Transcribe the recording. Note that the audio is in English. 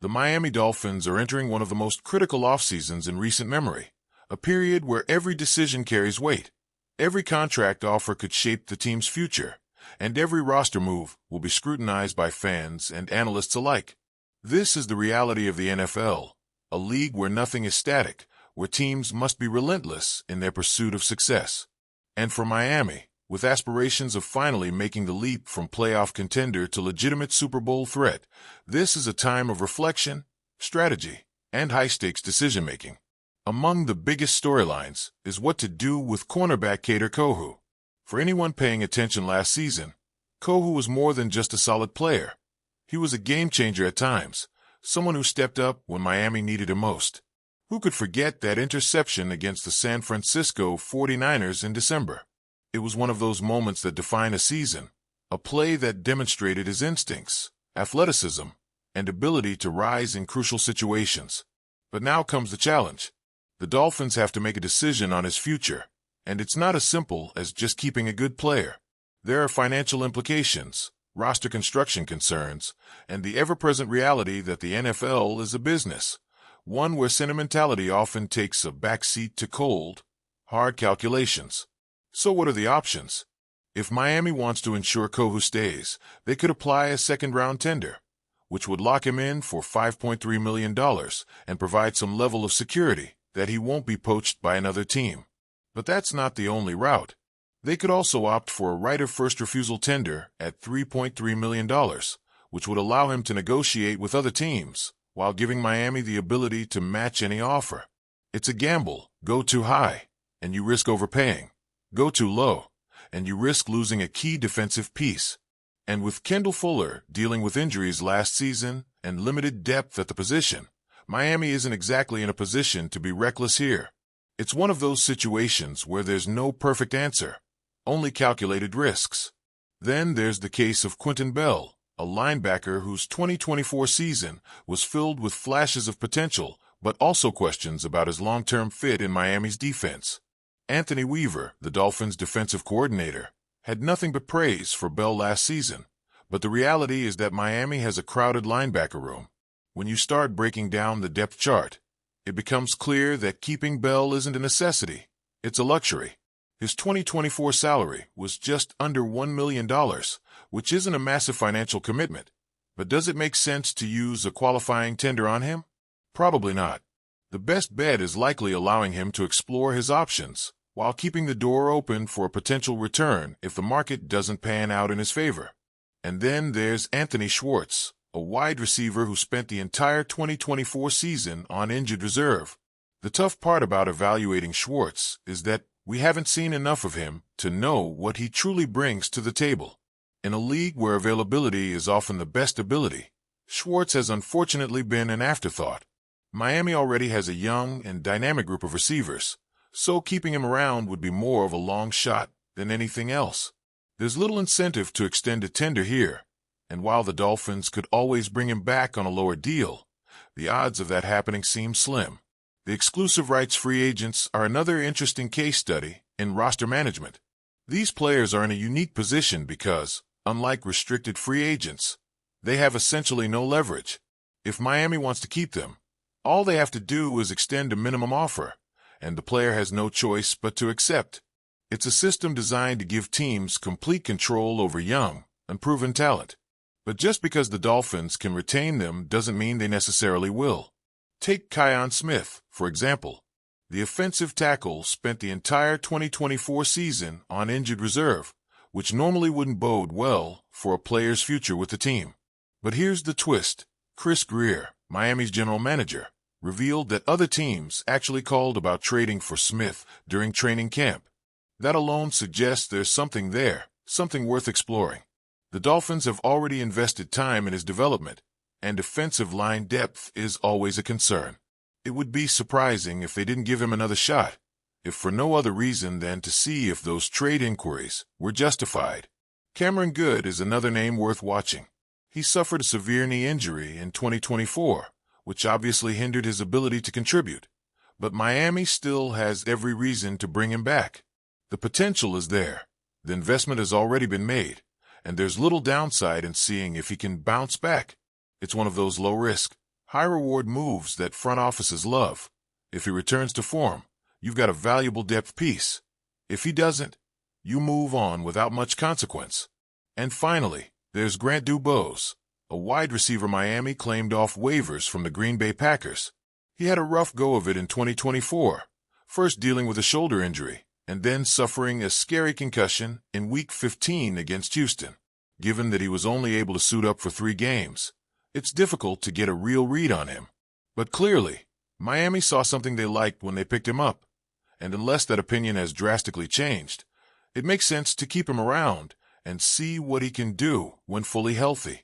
The Miami Dolphins are entering one of the most critical offseasons in recent memory, a period where every decision carries weight. Every contract offer could shape the team's future, and every roster move will be scrutinized by fans and analysts alike. This is the reality of the NFL, a league where nothing is static, where teams must be relentless in their pursuit of success. And for Miami, with aspirations of finally making the leap from playoff contender to legitimate Super Bowl threat, this is a time of reflection, strategy, and high-stakes decision-making. Among the biggest storylines is what to do with cornerback Kohu. For anyone paying attention last season, Kohu was more than just a solid player. He was a game-changer at times, someone who stepped up when Miami needed him most. Who could forget that interception against the San Francisco 49ers in December? It was one of those moments that define a season, a play that demonstrated his instincts, athleticism, and ability to rise in crucial situations. But now comes the challenge. The Dolphins have to make a decision on his future, and it's not as simple as just keeping a good player. There are financial implications, roster construction concerns, and the ever-present reality that the NFL is a business, one where sentimentality often takes a backseat to cold, hard calculations. So what are the options? If Miami wants to ensure Kohu stays, they could apply a second-round tender, which would lock him in for $5.3 million and provide some level of security that he won't be poached by another team. But that's not the only route. They could also opt for a right of first refusal tender at $3.3 million, which would allow him to negotiate with other teams while giving Miami the ability to match any offer. It's a gamble. Go too high, and you risk overpaying. Go too low, and you risk losing a key defensive piece. And with Kendall Fuller dealing with injuries last season and limited depth at the position, Miami isn't exactly in a position to be reckless here. It's one of those situations where there's no perfect answer, only calculated risks. Then there's the case of Quentin Bell, a linebacker whose 2024 season was filled with flashes of potential, but also questions about his long-term fit in Miami's defense. Anthony Weaver, the Dolphins' defensive coordinator, had nothing but praise for Bell last season, but the reality is that Miami has a crowded linebacker room. When you start breaking down the depth chart, it becomes clear that keeping Bell isn't a necessity, it's a luxury. His 2024 salary was just under $1 million, which isn't a massive financial commitment. But does it make sense to use a qualifying tender on him? Probably not. The best bet is likely allowing him to explore his options, while keeping the door open for a potential return if the market doesn't pan out in his favor. And then there's Anthony Schwartz, a wide receiver who spent the entire 2024 season on injured reserve. The tough part about evaluating Schwartz is that we haven't seen enough of him to know what he truly brings to the table. In a league where availability is often the best ability, Schwartz has unfortunately been an afterthought. Miami already has a young and dynamic group of receivers, so keeping him around would be more of a long shot than anything else. There's little incentive to extend a tender here, and while the Dolphins could always bring him back on a lower deal, the odds of that happening seem slim. The exclusive rights free agents are another interesting case study in roster management. These players are in a unique position because, unlike restricted free agents, they have essentially no leverage. If Miami wants to keep them, all they have to do is extend a minimum offer, and the player has no choice but to accept. It's a system designed to give teams complete control over young, unproven talent. But just because the Dolphins can retain them doesn't mean they necessarily will. Take Keon Smith, for example. The offensive tackle spent the entire 2024 season on injured reserve, which normally wouldn't bode well for a player's future with the team. But here's the twist. Chris Grier, Miami's general manager, revealed that other teams actually called about trading for Smith during training camp. That alone suggests there's something there, something worth exploring. The Dolphins have already invested time in his development, and defensive line depth is always a concern. It would be surprising if they didn't give him another shot, if for no other reason than to see if those trade inquiries were justified. Cameron Good is another name worth watching. He suffered a severe knee injury in 2024, which obviously hindered his ability to contribute. But Miami still has every reason to bring him back. The potential is there. The investment has already been made, and there's little downside in seeing if he can bounce back. It's one of those low-risk, high-reward moves that front offices love. If he returns to form, you've got a valuable depth piece. If he doesn't, you move on without much consequence. And finally, there's Grant Dubose, a wide receiver Miami claimed off waivers from the Green Bay Packers. He had a rough go of it in 2024, first dealing with a shoulder injury, and then suffering a scary concussion in Week 15 against Houston. Given that he was only able to suit up for 3 games, it's difficult to get a real read on him. But clearly, Miami saw something they liked when they picked him up, and unless that opinion has drastically changed, it makes sense to keep him around and see what he can do when fully healthy.